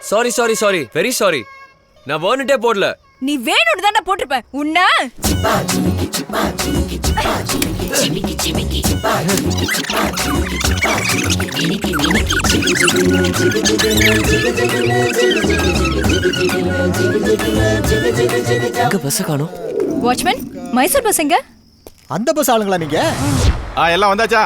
Sorry sorry sorry very sorry. நான் வேணுட்டே போடல. நீ வேணும்னு தானே போட்டிருப்ப. உன்ன எங்க பஸ் காணோம்? வாட்ச்மேன், மைசூர் பஸ் எங்க? அந்த பஸ் ஆளுங்களா நீங்க? எல்லாம் வந்தாச்சா?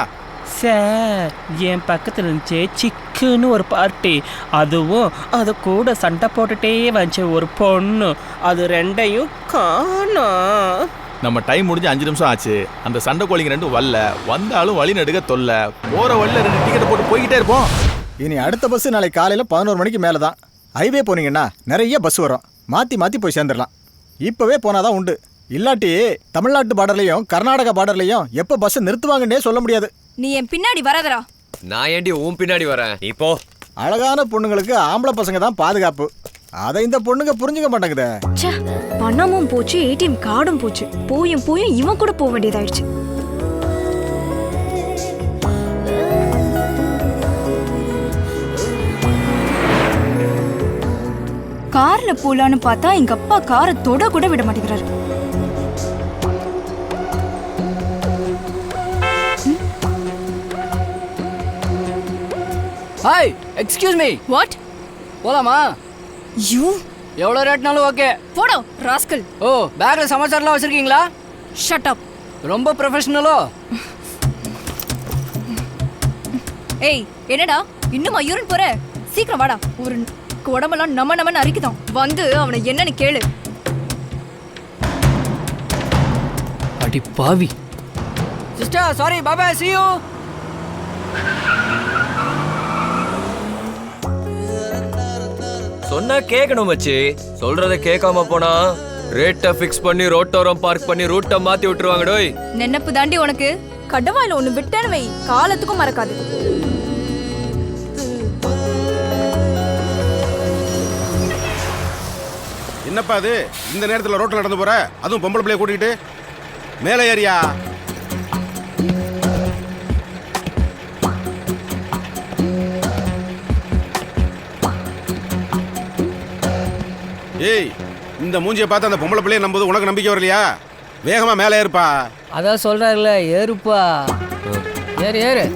சார், என் பக்கத்தில் இருந்துச்சு சிக்குன்னு ஒரு பார்ட்டி. அதுவும் அது கூட சண்டை போட்டுட்டே வந்துச்சு ஒரு பொண்ணு. அது ரெண்டையும் காணோம். நம்ம டைம் முடிஞ்சு 5 நிமிஷம் ஆச்சு. அந்த சண்டை கோழிங்க ரெண்டும் வந்தாலும் வழி நடுக தொல்ல. போற வழியில 2 டிக்கெட் போட்டு போய்கிட்டே இருப்போம். இனி அடுத்த பஸ் நாளைக்கு காலையில 11 மணிக்கு மேல தான். ஹைவே போனீங்கன்னா நிறைய பஸ் வரும். மாத்தி போய் சேர்ந்துடலாம். இப்பவே போனாதான் உண்டு. இல்லாட்டி தமிழ்நாட்டு பார்டர்லயும் கர்நாடகா பார்டர்லயும் எப்ப பஸ் நிறுத்துவாங்கன்னே சொல்ல முடியாது. நீ என் பின்னாடி வராதடா. நான் ஏண்டி உன் பின்னாடி வரேன்? இப்போ அழகான பொண்ணுங்களுக்கு ஆம்பளை பசங்க தான் பாதுகாப்பு. அதை இந்த பொண்ணுங்க புரிஞ்சுக்க மாட்டேங்குதே. பணமும் போச்சு, ஏடிஎம் கார்டும் போச்சு. போயும் இவன் கூட போக வேண்டியதாயிடுச்சு. கார்ல போலான்னு பார்த்தா எங்க அப்பா காரை தொட கூட விட மாட்டேங்கிறாரு. Hi, excuse me. வாட்? போலாமா? யூ எவ்வளோ ரேட்னாலும் ஓகே. போடா ராஸ்கல். ஓ, பேக்ல சமாச்சாரம்லாம் வச்சிருக்கீங்களா? Shut up. ரொம்ப ப்ரொஃபஷனலோ? ஏய், என்னடா இன்னுமா யூரின் போற? சீக்கிரம் வாடா. ஒரு உடம்பெல்லாம் நம்மன்னு அரிக்குதான். வந்து அவனை என்னன்னு கேளு. அடி பாவி. Sister, sorry, bye bye, see you. சொன்னா கேட்கணும் மச்சி. சொல்றத கேட்காம போனா ரேட்டை ஃபிக்ஸ் பண்ணி ரோட்டோரம் பார்க் பண்ணி ரூட்டை மாத்தி விட்டுருவாங்க. டோய், நெனப்பு தாண்டி உனக்கு. கடவாயில ஒண்ணு விட்டேன்னு வை, காலத்துக்கும் மறக்காது. என்னப்பா அது இந்த நேரத்தில் ரோட்டில் நடந்து போற? அதுவும் பொம்பளை பிள்ளைய கூட்டிகிட்டு மேலே ஏறியா? ஏய், இந்த மூஞ்சியை பார்த்து அந்த பொம்பளை பிள்ளைய நம்புது உனக்கு நம்பிக்கை வரலையா? வேகமா மேலே ஏறுப்பா. அதான் சொல்றாருல, ஏறுப்பா. ஏறு ஏறு.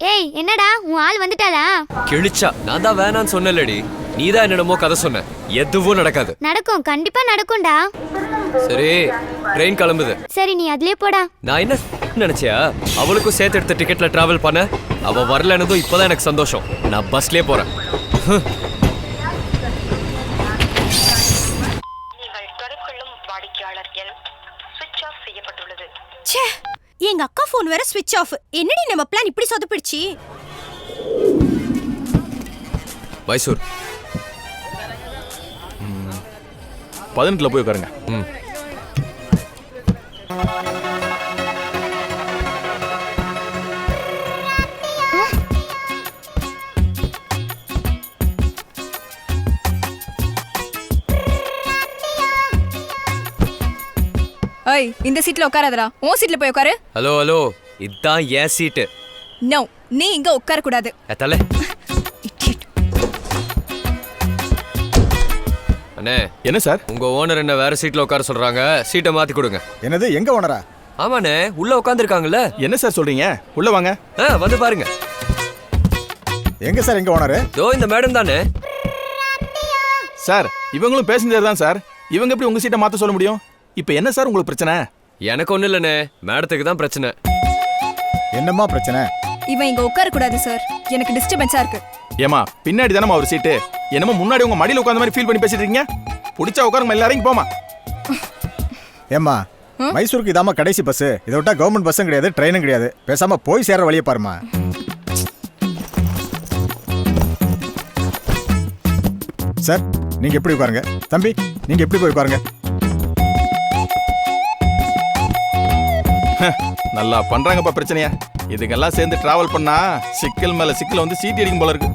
ஏய், என்னடா உன் ஆள் வந்துட்டாளா? கிழிச்சா. நான் தான் வேணான்னு சொன்னலடி. நீ தான் என்னமோ கதை சொன்ன. எதுவும் நடக்காது. நடக்கும், கண்டிப்பா நடக்கும்டா. சரி, ட்ரெயின் கிளம்புது. சரி, நீ அதுலயே போடா. நான் என்ன நினைச்சியா அவளுக்கும் சேர்த்து எடுத்த டிக்கெட்ல டிராவல் பண்ண? அவ வரலன்னதும் இப்பதான் எனக்கு சந்தோஷம். நான் பஸ்லயே போறேன். எங்க அக்கா போன் வேற ஸ்விட்ச் ஆஃப். என்னடி நம்ம பிளான் இப்படி சொதப்பிடுச்சு? மைசூர் 18ல போய் உட்காருங்க. ஏய், இந்த சீட்ல உட்காராதடா. உன் சீட்ல போய் உட்காரு. ஹலோ ஹலோ, இதான் என் சீட்டு. நோ, நீ இங்க உட்கார கூடாது. தலை அண்ணே. என்ன சார்? உங்க ஓனர் என்ன வேற சீட்ல உட்கார சொல்றாங்க. சீட்டை மாத்தி கொடுங்க. என்னது, எங்க ஓனரா? ஆமாண்ணே, உள்ள உட்காந்துருக்காங்கல்ல. என்ன சார் சொல்றீங்க? உள்ள வாங்க. வந்து பாருங்க. எங்க சார் எங்க ஓனரு? தோ இந்த மேடம் தானே. சார், இவங்களும் பேசஞ்சர் தான் சார். இவங்க எப்படி உங்க சீட்டை மாத்த சொல்ல முடியும்? இப்போ என்ன சார் உங்களுக்கு பிரச்சனை? எனக்கு ஒண்ணு இல்லண்ணே, மேடத்துக்கு தான் பிரச்சனை. என்னம்மா பிரச்சனை? இவன் இங்க உட்கார கூடாது சார். எனக்கு டிஸ்டர்பன்ஸா இருக்கு. ஏமா, பின்னாடி தானே ஒரு சீட்டு. என்னமோ முன்னாடி உங்க மடியில உட்கார்ந்த மாதிரி ஃபீல் பண்ணி பேசிட்டு இருக்கீங்க. பிடிச்சா உட்காருங்க, எல்லாரும் போமா. ஏம்மா, மைசூருக்கு இதாம்மா கடைசி பஸ். இதை விட்டா கவர்மெண்ட் பஸ்ஸும் கிடையாது, ட்ரெயினும் கிடையாது. பேசாம போய் சேர வழியை பாருமா. சார், நீங்க எப்படி உட்காருங்க. தம்பி, நீங்க எப்படி போய் உட்காருங்க. நல்லா பண்றாங்கப்பா பிரச்சனையா. இதுக்கெல்லாம் சேர்ந்து டிராவல் பண்ணா சிக்கல் மேல சிக்கல் வந்து சீட்டி அடிக்கும் போல இருக்கு.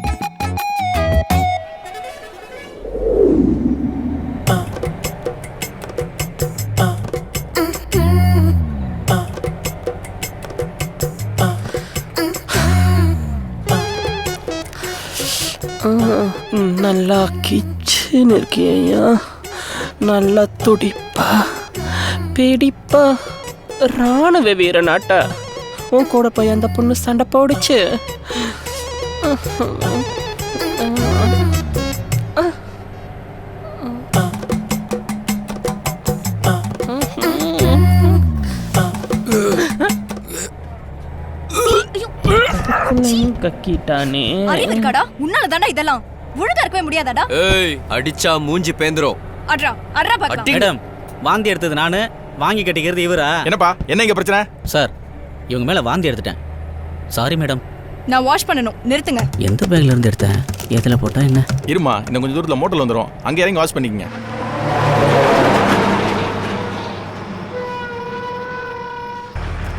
நல்லா கிச்சன் இருக்கியா, நல்லா துடிப்பா பிடிப்பா ராணுவ வீரனாட்டா உன் கூட போய் அந்த பொண்ணு சண்டை போடுச்சு. கக்கிட்டானே. அறிவு இருக்காடா? உன்னால தாண்டா இதெல்லாம். ஒழுங்கா இருக்கவே முடியாதாடா? ஏய், அடிச்சா மூஞ்சி பேந்துரும். அட்ரா அட்ரா பாக்கலாம். மேடம், வாந்தி எடுத்தது நானு, வாங்கி கட்டிக்கிறது இவரா? என்னப்பா என்ன இங்க பிரச்சனை? சார், இவங்க மேல வாந்தி எடுத்துட்டேன். Sorry madam. நான் வாஷ் பண்ணனும், நிறுத்துங்க. எந்த பேக்ல இருந்து எடுத்தேன்? எதுல போட்டா என்ன? இருமா, இன்னும் கொஞ்சம் தூரத்துல மோட்டல் வந்துரும், அங்க இறங்கி வாஷ் பண்ணிக்கங்க.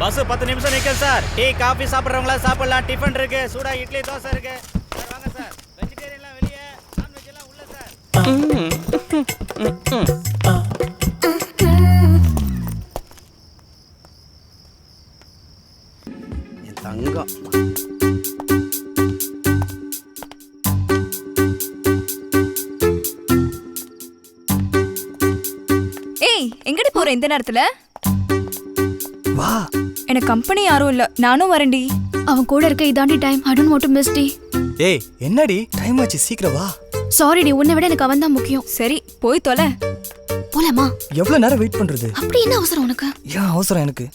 பஸ் 10 நிமிஷம் நிக்கல் சார். டீ காபி சாப்பிடுறவங்களா சாப்பிடலாம். டிஃபன் இருக்கு, சூடா இட்லி தோசை இருக்கு. சார் வாங்க சார். வெஜிடேரியன்லாம் வெளியே, நான் வெஜ் எல்லாம் உள்ள சார். என் தங்கம். ஏய், எங்கடி போற இந்த நேரத்துல? வா. எனக்கு கம்பெனி யாரும் இல்ல, நானும் வரேன்டி. அவன் கூட இருக்க இதாண்டி time. I don't want to miss டி. ஏய், என்னடி டைம் ஆச்சு, சீக்கிரம் வா. சாரி டி, உன்னை விட எனக்கு அவன் தான் முக்கியம். சரி, போய் தொலை. போலாமா? எவ்வளவு நேரம் வெயிட் பண்றது? அப்படி என்ன அவசரம் உனக்கு? ஏன் அவசரம் எனக்கு?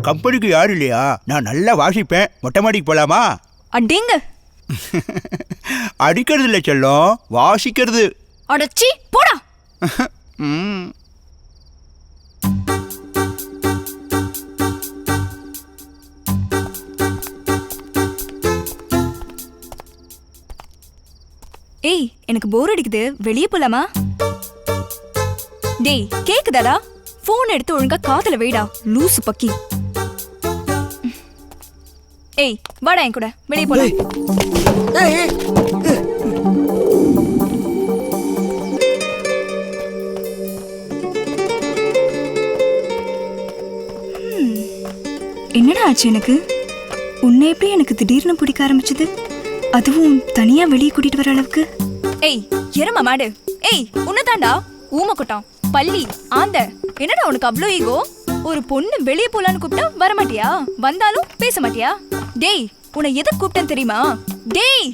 கம்பெனிக்கு யாரும் இல்லையா? நான் நல்லா வாசிப்பேன். மொட்டை மாடிக்கு போலாமா? அடிங்க. அடிக்கிறது இல்லை செல்லம், வாசிக்கிறது. அடச்சி போடா. ம். ஏய், எனக்கு போர் அடிக்குது, வெளியே போலாமா? டேய், கேக்குதாடா? போன் எடுத்து ஒழுங்கா காதுல வைடா, லூசு பக்கி. ஏய், வாடா என் கூட, வெளியே போலாம். என்னடா ஆச்சு எனக்கு? உன்னை எப்படி எனக்கு திடீர்னு பிடிக்க ஆரம்பிச்சது? அதுவும் தனியா வெளியே கூட்டிட்டு வர அளவுக்கு. ஏய், எரும மாடு. ஏய், உன்னதாண்டா ஊம கொட்டான் பள்ளி ஆந்த. என்னடா உனக்கு அவ்ளோ ஈகோ? ஒரு பொண்ணு வெளியே போலான்னு கூப்பிட்டா வர மாட்டியா? வந்தாலும் பேச மாட்டியா? டேய், உன்னை எதை கூப்பிட்டேன்னு தெரியுமா? டேய்,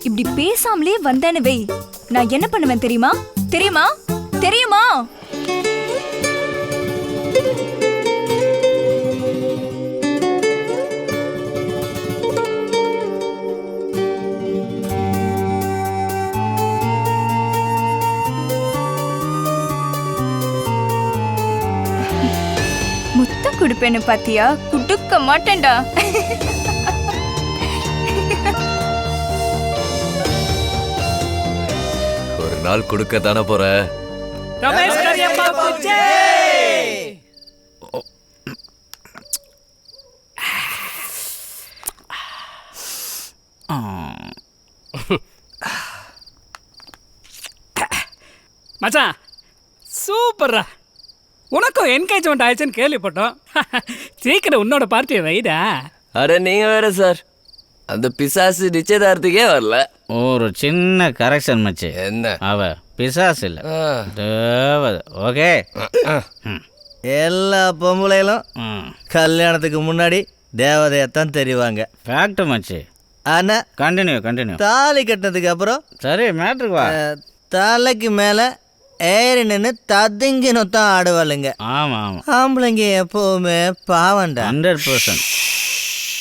இப்படி பேசாமலே வந்தேன்னு வை, நான் என்ன பண்ணுவேன் தெரியுமா? தெரியுமா? தெரியுமா? முத்தம் கொடுப்பேன்னு பாத்தியா? குடுக்க மாட்டேன்டா. ஒரு நாள் கொடுக்க தானே போற. ரமேஷ் கரியப்பா பூஜே. மச்சான், சூப்பர்ரா. உனக்கும் என்கேஜ்மெண்ட் ஆயிடுச்சுன்னு கேள்விப்பட்டோம். சீக்கிரம் உன்னோட பார்ட்டியை வைடா. அட நீங்க வேற சார், அந்த பிசாசு நிச்சயதார்த்தத்துக்கே வரல. ஒரு சின்ன கரெக்ஷன் மச்சி. என்ன? அவ பிசாசு இல்ல, தேவதை. ஓகே. எல்லா பொம்பளைகளும் கல்யாணத்துக்கு முன்னாடி தேவதையத்தான் தெரிவாங்க. ஃபேக்ட் மச்சி. ஆனா கண்டினியூ. தாலி கட்டினதுக்கு அப்புறம் சரி, மேட்ருக்கு வா. தலைக்கு மேல ஏறி நின்று ததுங்கினு தான் ஆடுவாளுங்க. ஆமா. ஆம்பளைங்க எப்பவுமே பாவண்டா. 100%.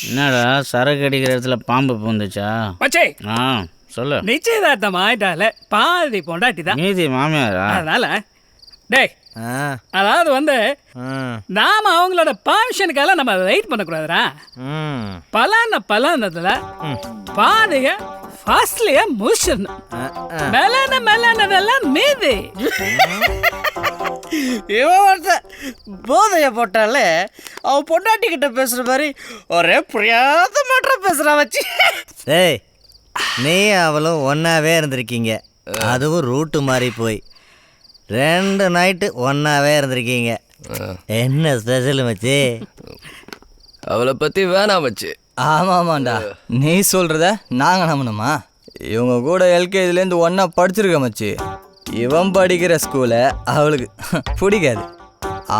என்னடா சரக்கு அடிக்கிற இடத்துல பாம்பு பூந்துச்சா? மச்சி, சொல்லு. நிச்சயதார்த்தம் ஆயிட்டால பாதி பொண்டாட்டி தான், மீதி மாமியாரா? அதனால டேய், அதாவது நாம அவங்களோட பர்மிஷனுக்கெல்லாம் நம்ம வெயிட் பண்ணக்கூடாதுரா. பலானதுல பாதிக ஃபர்ஸ்ட்லயே முடிச்சிடணும். மெலானதெல்லாம் மீதி. இவன் ஒருத்தன் போதைய போட்டாலே அவன் பொண்டாட்டி கிட்ட பேசுற மாதிரி ஒரே புரியாத மாற்றம் பேசுறான் வச்சு. டேய் நீ அவளும் ஒன்றாவே இருந்திருக்கீங்க, அதுவும் ரூட்டு மாறி போய் 2 நைட்டு ஒன்றாவே இருந்திருக்கீங்க. என்ன ஸ்பெஷல் மச்சி? அவளை பத்தி வேணாம் வச்சு. ஆமாமாண்டா, நீ சொல்கிறத நாங்கள் நம்பணுமா? இவங்க கூட எல்கேஜிலேருந்து ஒன்றா படிச்சிருக்க மச்சி. இவன் படிக்கிற ஸ்கூலை அவளுக்கு பிடிக்காது,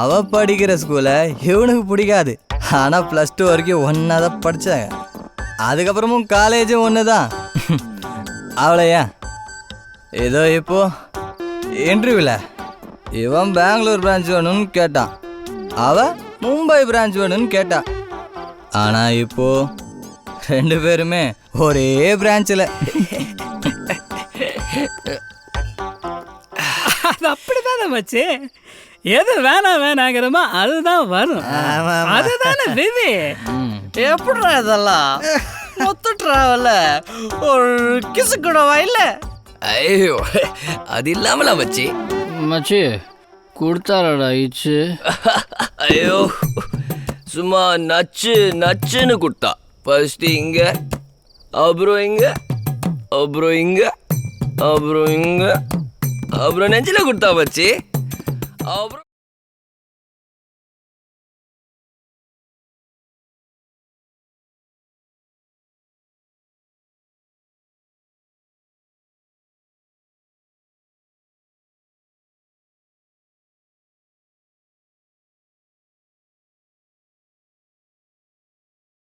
அவள் படிக்கிற ஸ்கூலை இவனுக்கு பிடிக்காது. ஆனால் +2 வரைக்கும் ஒன்றா தான் படித்தாங்க. அதுக்கப்புறமும் காலேஜும் ஒன்று தான். அவளை ஏன் ஏதோ இப்போ இன்டர்வியூவில் இவன் பெங்களூர் பிரான்ச் வேணும்னு கேட்டான், அவள் மும்பை பிரான்ச் வேணும்னு கேட்டான். ஆனால் இப்போ 2 பேருமே ஒரே பிரான்ச்சில். அது அப்படிதானே மச்சி, எது வேணாங்கிறமோ அதுதான் வரும். அதுதானே விதி. எப்படிடா இதெல்லாம் மொத்த டிராவல ஒரு கிசு கூட வாயில. ஐயோ, அது இல்லாமலா வச்சு? மச்சி கொடுத்தாரடா இச்சு. ஐயோ, சும்மா நச்சுன்னு கொடுத்தா. ஃபர்ஸ்ட் இங்க, அப்புறம் இங்க, அப்புறம் இங்க, அப்புறம் இங்க, அப்புறம் நெஞ்சில கொடுத்தா வச்சு. அப்புறம்